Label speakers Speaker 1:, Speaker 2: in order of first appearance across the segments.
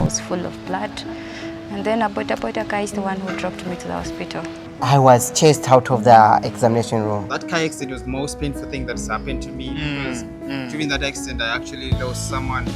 Speaker 1: was full of blood. And then a boda guy is the one who dropped me to the hospital.
Speaker 2: I was chased out of the examination room.
Speaker 3: That car accident was the most painful thing that's happened to me because during that accident I actually lost someone.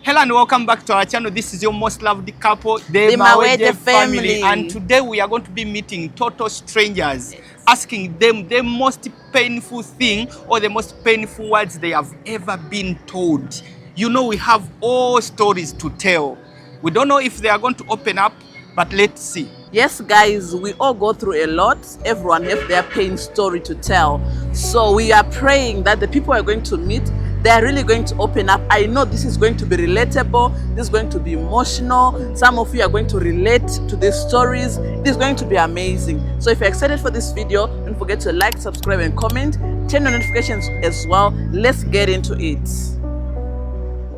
Speaker 3: Hello and welcome back to our channel. This is your most loved couple, the Mawede family. And today we are going to be meeting total strangers, asking them the most painful thing or the most painful words they have ever been told. You know, we have all stories to tell. We don't know if they are going to open up, but let's see.
Speaker 4: Yes, guys, we all go through a lot. Everyone has their pain story to tell. So we are praying that the people we're going to meet, they are really going to open up. I know this is going to be relatable. This is going to be emotional. Some of you are going to relate to these stories. It is going to be amazing. So if you're excited for this video, don't forget to like, subscribe, and comment. Turn on notifications as well. Let's get into it.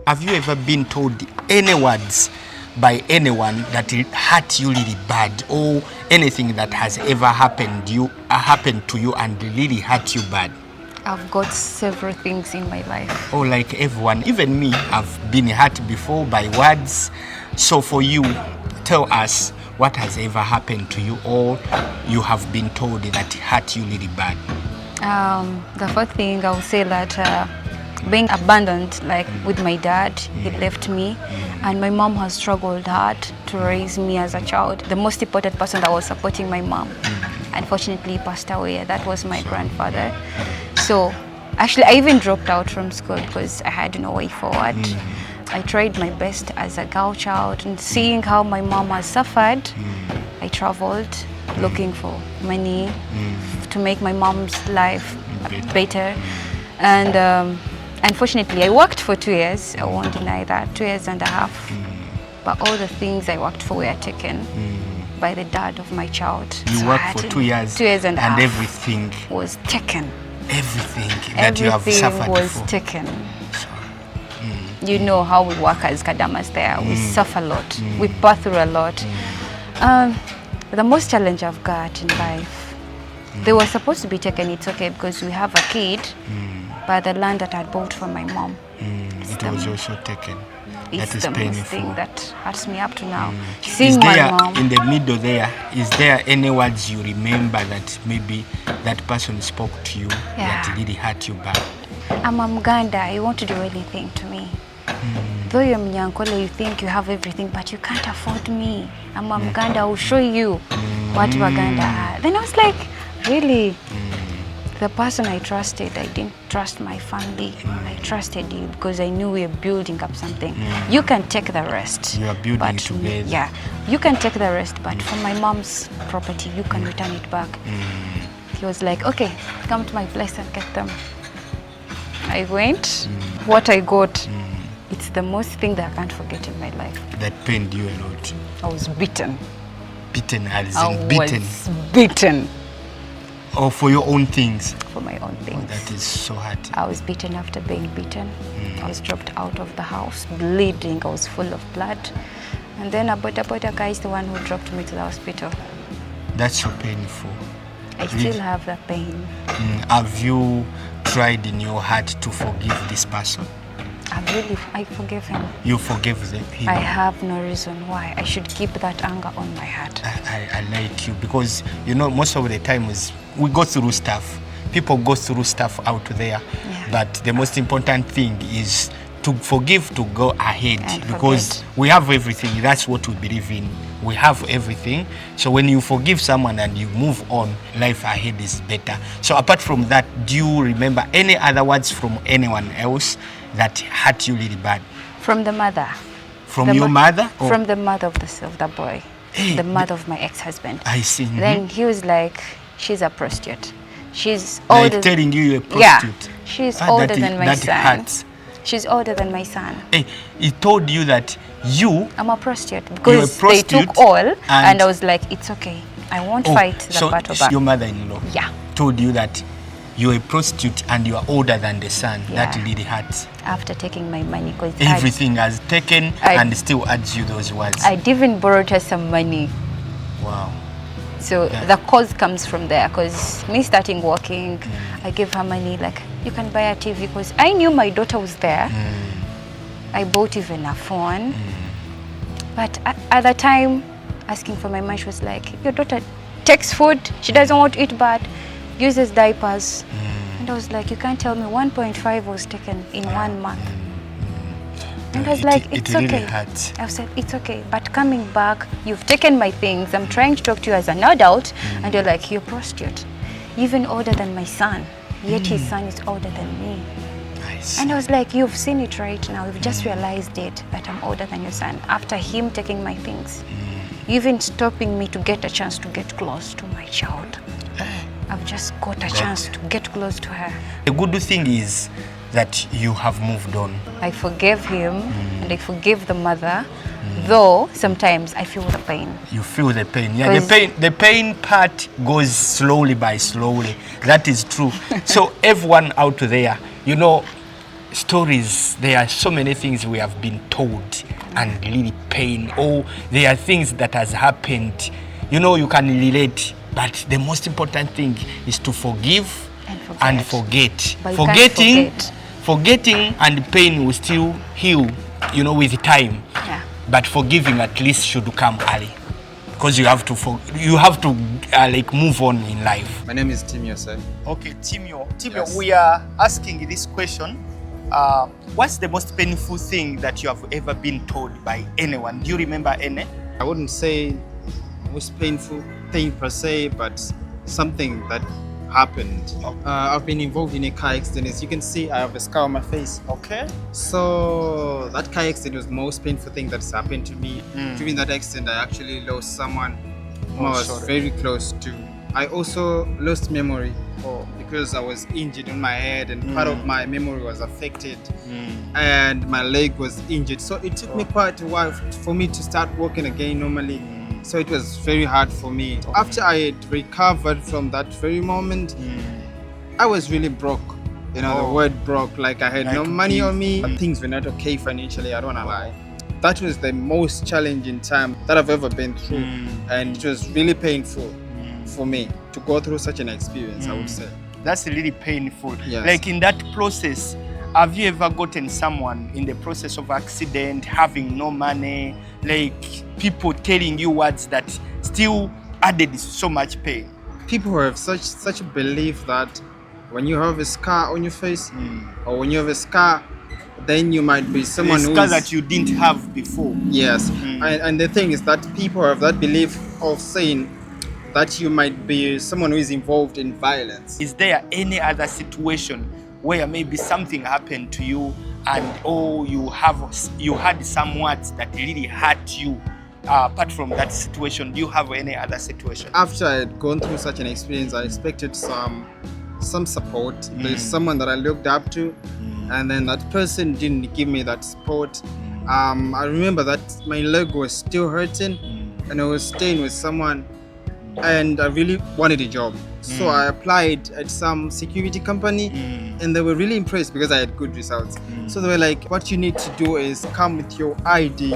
Speaker 3: Have you ever been told any words by anyone that it hurt you really bad, or anything that has ever happened to you and really hurt you bad?
Speaker 1: I've got several things in my life.
Speaker 3: Oh, like everyone, even me, I've been hurt before by words. So for you, tell us what has ever happened to you, or you have been told that hurt you really bad.
Speaker 1: The first thing I would say that being abandoned, like with my dad, he left me, and my mom has struggled hard to raise me as a child. The most important person that was supporting my mom, unfortunately, passed away. That was my grandfather. So actually, I even dropped out from school because I had no way forward. I tried my best as a girl child, and seeing how my mom has suffered, I traveled looking for money to make my mom's life better. And unfortunately, I worked for 2 years. I won't deny that, 2 years and a half. But all the things I worked for were taken by the dad of my child.
Speaker 3: You worked for 2 years,
Speaker 1: 2 years and a half.
Speaker 3: Everything
Speaker 1: was taken.
Speaker 3: Everything that you have suffered
Speaker 1: was
Speaker 3: before.
Speaker 1: taken. You know how we work as Kadamas there. We suffer a lot. We pass through a lot. The most challenge I've got in life, they were supposed to be taken. It's okay because we have a kid. But the land that I bought for my mom,
Speaker 3: it was also taken.
Speaker 1: It's
Speaker 3: That is
Speaker 1: the most
Speaker 3: painful.
Speaker 1: thing that hurts me up to now.
Speaker 3: Is
Speaker 1: Seeing
Speaker 3: there,
Speaker 1: my mom.
Speaker 3: in the middle there, is there any words you remember that maybe that person spoke to you that really hurt you bad?
Speaker 1: I'm a Muganda. You won't do anything to me. Though you're Mnyankole, you think you have everything, but you can't afford me. I'm a Muganda. I'll show you what Waganda are. Then I was like, really? The person I trusted, I didn't trust my family. I trusted you because I knew we were building up something. You can take the rest.
Speaker 3: You are building together.
Speaker 1: Yeah, you can take the rest, but for my mom's property, you can return it back. He was like, okay, come to my place and get them. I went. What I got, it's the most thing that I can't forget in my life.
Speaker 3: That pained you a lot.
Speaker 1: I was beaten.
Speaker 3: Beaten as
Speaker 1: I
Speaker 3: in beaten.
Speaker 1: was beaten.
Speaker 3: Or for your own things.
Speaker 1: For my own things.
Speaker 3: That is so hard.
Speaker 1: I was beaten after being beaten. I was dropped out of the house, bleeding. I was full of blood. And then a boda guy is the one who dropped me to the hospital.
Speaker 3: That's so painful.
Speaker 1: I still have that pain.
Speaker 3: Have you tried in your heart to forgive this person?
Speaker 1: I forgive him.
Speaker 3: You forgive him?
Speaker 1: I have no reason why I should keep that anger on my heart.
Speaker 3: I like you because, you know, most of the time we go through stuff. People go through stuff out there. But the most important thing is to forgive, to go ahead. And because we have everything. That's what we believe in. We have everything. So when you forgive someone and you move on, life ahead is better. So apart from that, do you remember any other words from anyone else that hurt you really bad?
Speaker 1: From the mother.
Speaker 3: From your mother? Or?
Speaker 1: From the mother of the boy. The mother of my ex-husband.
Speaker 3: I see.
Speaker 1: Then he was like, she's a prostitute. She's
Speaker 3: older. Like telling you you're a prostitute?
Speaker 1: Yeah. She's older than my son.
Speaker 3: That hurts.
Speaker 1: She's older than my son.
Speaker 3: Hey, he told you that I'm
Speaker 1: a prostitute because they took all, and I was like, it's okay. I won't fight the battle back.
Speaker 3: Your mother-in-law
Speaker 1: told
Speaker 3: you that you're a prostitute and you are older than the son. That really hurts.
Speaker 1: After taking my money, because
Speaker 3: everything has taken and still adds you those words.
Speaker 1: I'd even borrowed her some money.
Speaker 3: Wow.
Speaker 1: So the cause comes from there, because me starting working, I gave her money, like, you can buy a TV, because I knew my daughter was there. I bought even a phone. But at the time, asking for my money, she was like, your daughter takes food, she doesn't want to eat bad, uses diapers. And I was like, you can't tell me 1.5 was taken in 1 month. And I was like, it's
Speaker 3: really
Speaker 1: okay.
Speaker 3: hurts.
Speaker 1: I said, it's okay, but coming back, you've taken my things. I'm trying to talk to you as an adult, and you're like, you're a prostitute. Even older than my son, yet his son is older than me.
Speaker 3: Nice.
Speaker 1: And I was like, you've seen it right now. You've just realized it, that I'm older than your son. After him taking my things, even stopping me to get a chance to get close to my child. I've just got a chance to get close to her.
Speaker 3: The good thing is that you have moved on.
Speaker 1: I forgave him and I forgive the mother, though sometimes I feel the pain.
Speaker 3: You feel the pain. Yeah, the pain part goes slowly by slowly. That is true. So everyone out there, you know, stories, there are so many things we have been told and really pain. Oh, there are things that has happened. You know, you can relate, but the most important thing is to forgive and forget.
Speaker 1: But you can't forget.
Speaker 3: Forgetting and pain will still heal, you know, with time.
Speaker 1: Yeah.
Speaker 3: But forgiving at least should come early, because you have to like move on in life.
Speaker 5: My name is Timio, sir.
Speaker 3: Okay, Timio,
Speaker 5: Yes.
Speaker 3: we are asking this question. What's the most painful thing that you have ever been told by anyone? Do you remember any?
Speaker 5: I wouldn't say most painful thing per se, but something that happened. I've been involved in a car accident. As you can see, I have a scar on my face.
Speaker 3: Okay.
Speaker 5: So that car accident was the most painful thing that's happened to me. During that accident, I actually lost someone who I was very close to. I also lost memory because I was injured on my head and part of my memory was affected and my leg was injured. So it took me quite a while for me to start walking again normally. So it was very hard for me. After I had recovered from that very moment, I was really broke. You know, the word broke, like I had no money on me. Things were not okay financially, I don't wanna lie. That was the most challenging time that I've ever been through. And it was really painful for me to go through such an experience, I would say.
Speaker 3: That's really painful.
Speaker 5: Yes.
Speaker 3: Like in that process, have you ever gotten someone in the process of accident, having no money, like people telling you words that still added so much pain?
Speaker 5: People have such a belief that when you have a scar on your face or when you have a scar, then you might be someone who
Speaker 3: scar that you didn't have before.
Speaker 5: Yes, and the thing is that people have that belief of saying that you might be someone who is involved in violence.
Speaker 3: Is there any other situation where maybe something happened to you and you had some words that really hurt you? Apart from that situation, do you have any other situation?
Speaker 5: After I had gone through such an experience, I expected some support. There's someone that I looked up to, and then that person didn't give me that support. I remember that my leg was still hurting, and I was staying with someone, and I really wanted a job. So I applied at some security company, and they were really impressed because I had good results. So they were like, what you need to do is come with your ID.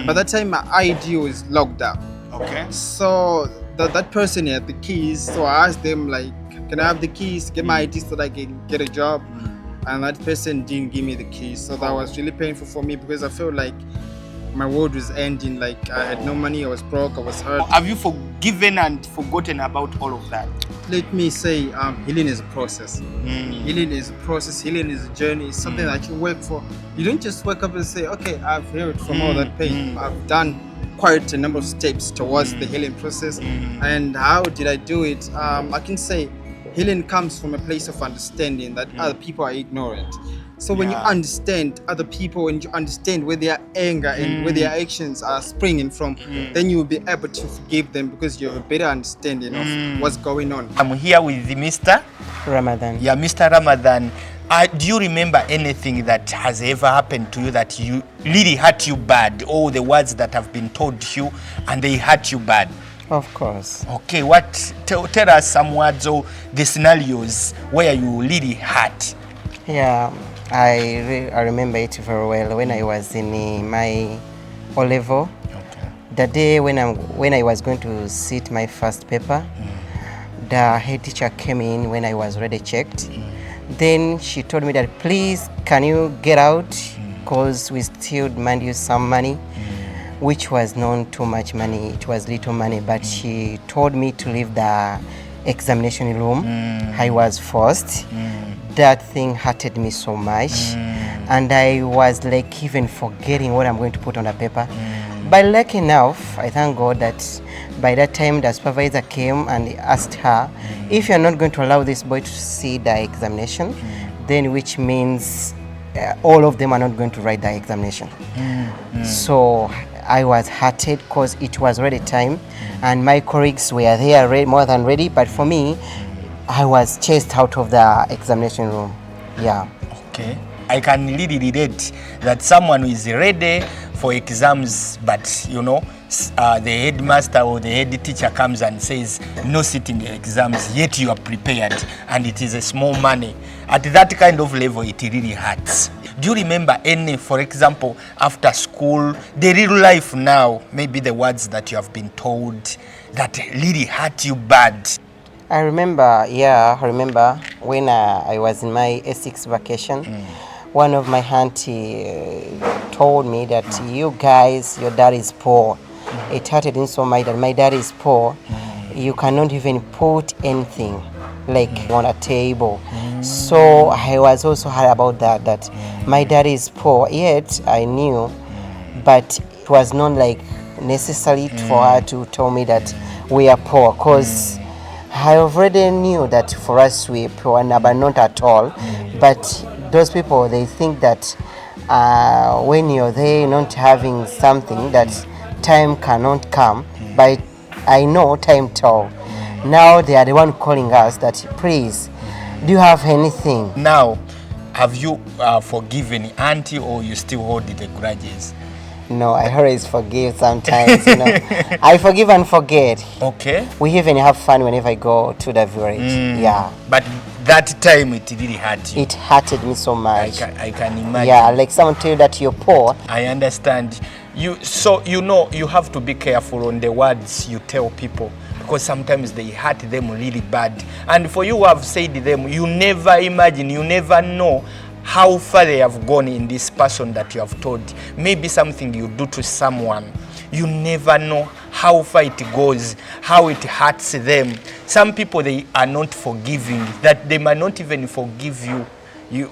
Speaker 5: By that time, my ID was locked up.
Speaker 3: Okay.
Speaker 5: So that person had the keys. So I asked them, like, can I have the keys, get my ID so that I can get a job? And that person didn't give me the keys. So that was really painful for me because I felt like my world was ending. Like I had no money, I was broke, I was hurt.
Speaker 3: Have you forgiven and forgotten about all of that?
Speaker 5: Let me say, healing is a process. Healing is a process, healing is a journey. It's something that you work for. You don't just wake up and say, okay, I've healed from all that pain. I've done quite a number of steps towards the healing process. And how did I do it? I can say healing comes from a place of understanding that other people are ignorant. So when you understand other people and you understand where their anger and where their actions are springing from, then you will be able to forgive them because you have a better understanding of what's going on.
Speaker 3: I'm here with the Mr.
Speaker 2: Ramadan.
Speaker 3: Yeah, Mr. Ramadan. Do you remember anything that has ever happened to you that you really hurt you bad, or the words that have been told to you and they hurt you bad?
Speaker 2: Of course.
Speaker 3: Okay, tell us some words or the scenarios where you really hurt.
Speaker 2: Yeah, I remember it very well when I was in my O-level.
Speaker 3: Okay.
Speaker 2: The day when I was going to sit my first paper, the head teacher came in when I was already checked. Then she told me that, please, can you get out? Because we still demand you some money. which was not too much money. It was little money, but she told me to leave the examination room. I was forced. That thing hurted me so much, and I was like even forgetting what I'm going to put on the paper. But lucky enough, I thank God that by that time the supervisor came and asked her, if you're not going to allow this boy to see the examination, then which means all of them are not going to write the examination. So I was hurted because it was already time, and my colleagues were there more than ready, but for me, I was chased out of the examination room. Yeah.
Speaker 6: Okay. I can really relate that someone who is ready for exams, but you know, the headmaster or the head teacher comes and says no sitting exams, yet you are prepared, and it is a small money. At that kind of level, it really hurts. Do you remember any, for example, after school, the real life now, maybe the words that you have been told that really hurt you bad?
Speaker 2: I remember when I was in my S6 vacation, one of my auntie told me that you guys, your dad is poor. It hurted me so much that my dad is poor. You cannot even put anything like on a table. So I was also heard about that my dad is poor, yet I knew, but it was not like necessary for her to tell me that we are poor, because I already knew that for us we poor, but not at all. But those people, they think that when you're there not having something, that time cannot come. But I know time told. Now they are the one calling us that, please, do you have anything?
Speaker 6: Now, have you forgiven auntie, or you still hold the grudges?
Speaker 2: No, I always forgive sometimes, you know. I forgive and forget.
Speaker 6: Okay.
Speaker 2: We even have fun whenever I go to the village. Yeah.
Speaker 6: But that time it really hurt you.
Speaker 2: It hurted me so much.
Speaker 6: I can imagine.
Speaker 2: Yeah, like someone tell you that you're poor.
Speaker 6: I understand. So you know, you have to be careful on the words you tell people, because sometimes they hurt them really bad. And for you who have said them, you never imagine, you never know how far they have gone in this person that you have told. Maybe something you do to someone, you never know how far it goes, how it hurts them. Some people, they are not forgiving, that they might not even forgive you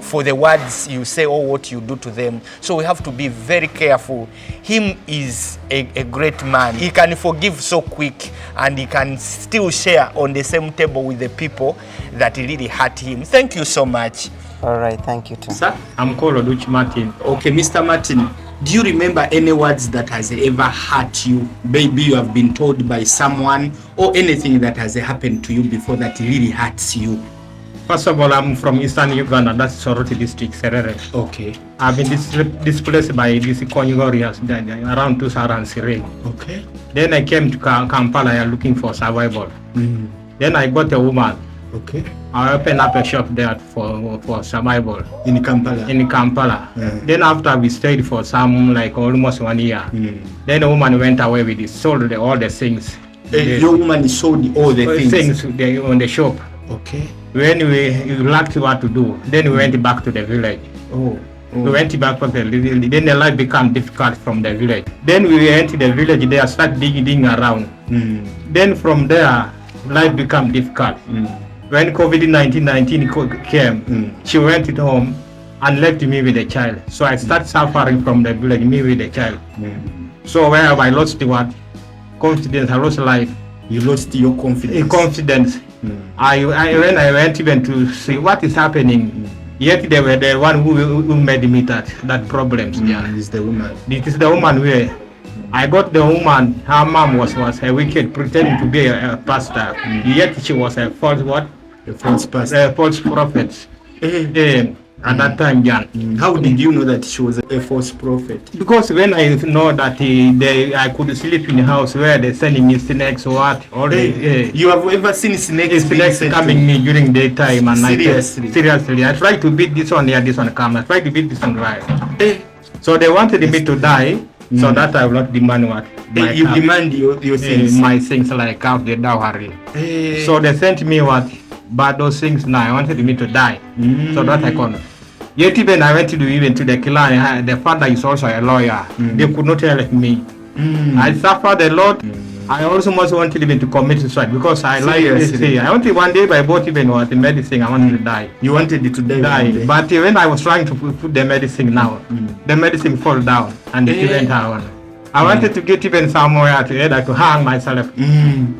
Speaker 6: for the words you say or what you do to them. So we have to be very careful. Him is a great man. He can forgive so quick, and he can still share on the same table with the people that really hurt him. Thank you so much.
Speaker 2: All right, thank you too.
Speaker 7: Sir, I'm called Oduchi Martin.
Speaker 6: Okay, Mr. Martin, do you remember any words that has ever hurt you? Maybe you have been told by someone, or anything that has happened to you before that really hurts you?
Speaker 7: First of all, I'm from Eastern Uganda, that's Soroti district, Serere.
Speaker 6: Okay.
Speaker 7: I've been displaced by these Kongo areas around 2003.
Speaker 6: Okay.
Speaker 7: Then I came to Kampala looking for survival. Then I got a woman.
Speaker 6: Okay.
Speaker 7: I opened up a shop there for survival.
Speaker 6: In Kampala?
Speaker 7: In Kampala. Then after we stayed for some like almost 1 year, then the woman went away with it, sold all the things.
Speaker 6: Your woman sold all the things?
Speaker 7: On the shop.
Speaker 6: Okay.
Speaker 7: When we lacked what to do, then we went back to the village. We went back to the village. Then the life became difficult from the village. Then we went to the village there, start digging around. Then from there, life became difficult. When COVID-19 came, she went to home and left me with a child. So I started suffering from the village, me with a child. So where I lost what? Confidence, I lost life.
Speaker 6: You lost your confidence?
Speaker 7: Confidence. When I went even to see what is happening, yet they were the one who made me that problems.
Speaker 6: Is the woman?
Speaker 7: It is the woman where I got the woman, her mom was a wicked, pretending to be a pastor, yet she was a false what?
Speaker 6: A false pastor.
Speaker 7: A false prophet. At that time, Jan.
Speaker 6: How did you know that she was a false prophet?
Speaker 7: Because when I know that I could sleep in the house where they sending me snakes or what.
Speaker 6: You have ever seen snakes
Speaker 7: coming me during daytime and night?
Speaker 6: Seriously?
Speaker 7: Seriously. I tried to beat this one here, this one come. I tried to beat this one right. So they wanted me to die, so that I will not demand what?
Speaker 6: You demand your things?
Speaker 7: My things like out the dowry. So they sent me what? But those things now, I wanted me to die, so that I couldn't. Yet even I went to the clan, the father is also a lawyer. They could not help me. I suffered a lot. I also almost wanted even to commit suicide because I like to
Speaker 6: Seriously?
Speaker 7: say, I wanted one day I bought even the medicine, I wanted to die.
Speaker 6: You wanted it to die. one day.
Speaker 7: But when I was trying to put the medicine now, the medicine fall down and it went down. I wanted to get even somewhere to hang myself.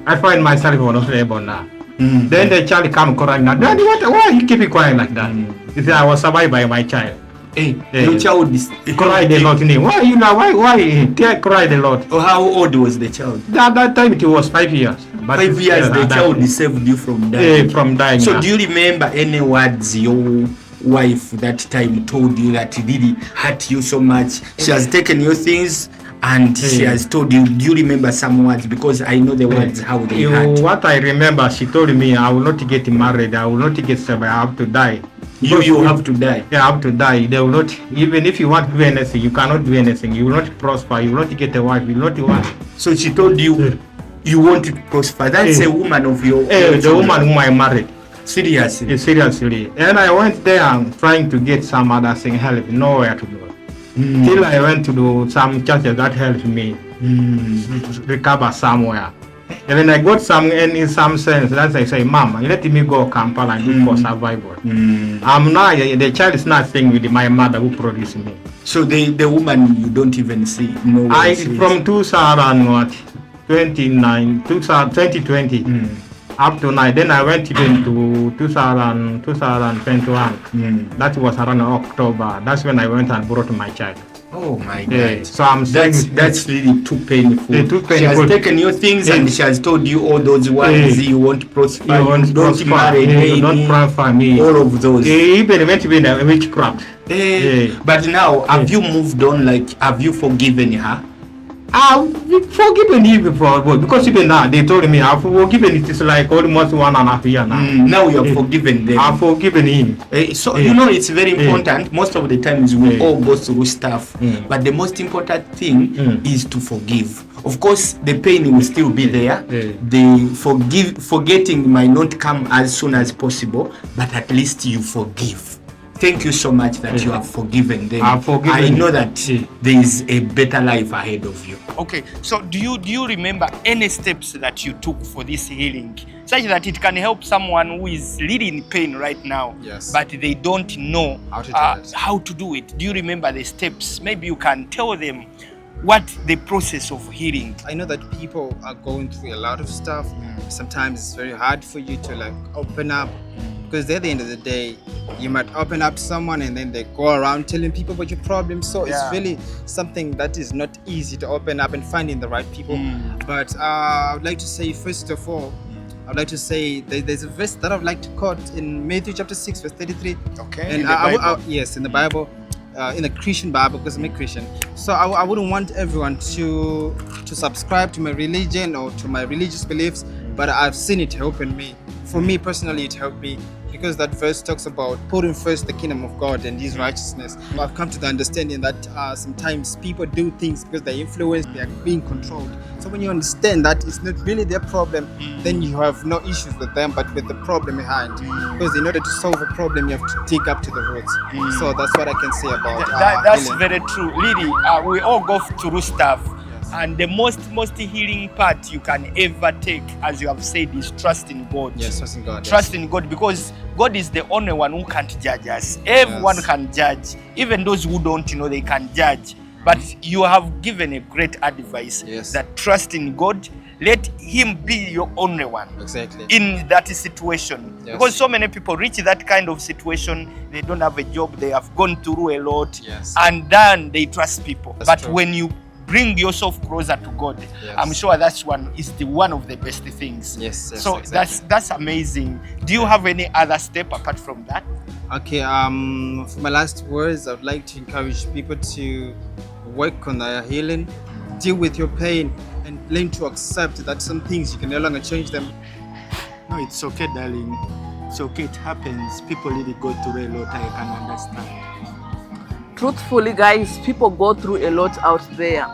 Speaker 7: I find myself not able now. Then the child come crying now, Daddy, why you keep crying like that? He said, I was survived by my child.
Speaker 6: Hey, your child is
Speaker 7: Cried a lot. Why you know? Why? They cried a lot.
Speaker 6: Oh, how old was the child?
Speaker 7: That time it was 5 years. But
Speaker 6: 5 years. The child saved you from dying.
Speaker 7: From dying.
Speaker 6: So, do you remember any words your wife that time told you that really hurt you so much? She has taken your things and she has told you. Do you remember some words? Because I know the words how they hurt.
Speaker 7: What I remember, she told me, I will not get married. I will not get married. I have to die.
Speaker 6: You have to die.
Speaker 7: Yeah, I have to die. They will not, even if you want to do anything, you cannot do anything. You will not prosper. You will not get a wife. You will not want.
Speaker 6: So she told you you want to prosper. That's a woman of your
Speaker 7: the woman whom I married.
Speaker 6: Seriously?
Speaker 7: Seriously. And I went there and trying to get some other thing help, nowhere to go. Till I went to do some churches that helped me recover somewhere. And when I got some in some sense, that's I say, Mom, let me go Kampala and look for survival. I'm now the child is not staying with my mother who produced me.
Speaker 6: So the woman you don't even see. No.
Speaker 7: From 2020 up to now. Then I went even to 2021. That was around October. That's when I went and brought my child.
Speaker 6: Oh my God.
Speaker 7: Yeah. So I'm saying
Speaker 6: that's really too painful.
Speaker 7: Too painful.
Speaker 6: She has taken your things and she has told you all those words. You want to prosper.
Speaker 7: You want to
Speaker 6: don't marry.
Speaker 7: Don't prosper me.
Speaker 6: All of those.
Speaker 7: Even went to be a witchcraft.
Speaker 6: But now, have you moved on? Like, have you forgiven her?
Speaker 7: I've forgiven you before, because even now they told me I've forgiven it. It's like almost 1.5 years now.
Speaker 6: Now you have forgiven them.
Speaker 7: I've forgiven him.
Speaker 6: So you know it's very important. Most of the times we all go through stuff, but the most important thing is to forgive. Of course, the pain will still be there. The forgetting might not come as soon as possible, but at least you forgive. Thank you so much that you have forgiven them. I know that there is a better life ahead of you. Okay, so do you remember any steps that you took for this healing, such that it can help someone who is really in pain right now, but they don't know how to do it? Do you remember the steps? Maybe you can tell them what the process of healing.
Speaker 5: I know that people are going through a lot of stuff. Sometimes it's very hard for you to like open up, because at the end of the day, you might open up to someone and then they go around telling people about your problems. So it's really something that is not easy to open up and finding the right people. But I would like to say, first of all, I'd like to say there's a verse that I'd like to quote in Matthew chapter 6, verse 33.
Speaker 6: Okay.
Speaker 5: And
Speaker 6: in the Bible?
Speaker 5: Yes, in the Bible. In the Christian Bible, because I'm a Christian. So I wouldn't want everyone to subscribe to my religion or to my religious beliefs, but I've seen it helping me. For me personally, it helped me, because that verse talks about putting first the kingdom of God and His righteousness. I've come to the understanding that sometimes people do things because they're influenced, they're being controlled. So when you understand that it's not really their problem, then you have no issues with them, but with the problem behind. Because in order to solve a problem, you have to dig up to the roots. So that's what I can say about
Speaker 6: that's
Speaker 5: healing.
Speaker 6: very true. Really, we all go through stuff. And the most healing part you can ever take, as you have said, is trust in God.
Speaker 5: Yes, trust in God.
Speaker 6: Trust in God, because God is the only one who can't judge us. Everyone can judge. Even those who don't know, they can judge. But you have given a great advice that trust in God. Let Him be your only one.
Speaker 5: Exactly.
Speaker 6: In that situation. Because so many people reach that kind of situation, they don't have a job, they have gone through a lot, and then they trust people. But when you bring yourself closer to God, I'm sure that's one of the best things. So exactly. that's amazing. Do you have any other step apart from that?
Speaker 5: Okay, for my last words, I'd like to encourage people to work on their healing, deal with your pain, and learn to accept that some things you can no longer change them.
Speaker 6: No, it's okay, darling. It's okay, it happens. People really go through a lot, I can understand.
Speaker 4: Truthfully, guys, people go through a lot out there.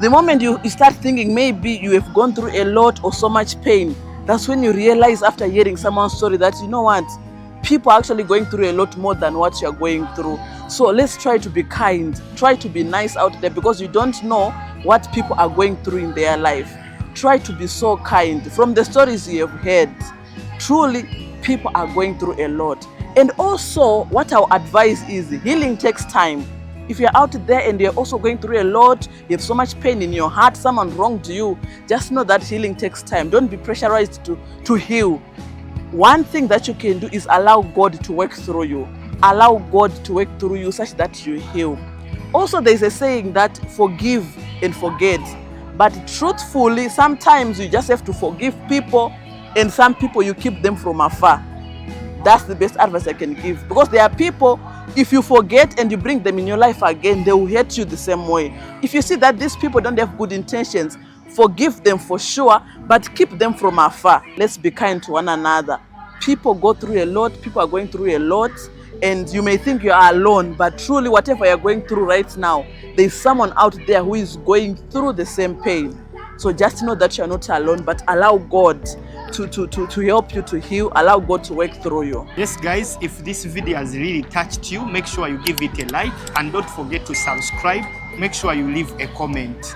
Speaker 4: The moment you start thinking maybe you have gone through a lot or so much pain, that's when you realize after hearing someone's story that, you know what, people are actually going through a lot more than what you're going through. So let's try to be kind, try to be nice out there, because you don't know what people are going through in their life. Try to be so kind. From the stories you have heard, truly people are going through a lot. And also, what our advice is, healing takes time. If you're out there and you're also going through a lot, you have so much pain in your heart, someone wronged you, just know that healing takes time. Don't be pressurized to heal. One thing that you can do is allow God to work through you. Allow God to work through you such that you heal. Also, there's a saying that forgive and forget. But truthfully, sometimes you just have to forgive people, and some people you keep them from afar. That's the best advice I can give. Because there are people, if you forget and you bring them in your life again, they will hate you the same way. If you see that these people don't have good intentions, forgive them for sure, but keep them from afar. Let's be kind to one another. People go through a lot, people are going through a lot, and you may think you are alone, but truly whatever you're going through right now, there's someone out there who is going through the same pain. So just know that you're not alone, but allow God to help you to heal. Allow God to work through you.
Speaker 6: Yes, guys, if this video has really touched you, make sure you give it a like, and don't forget to subscribe. Make sure you leave a comment.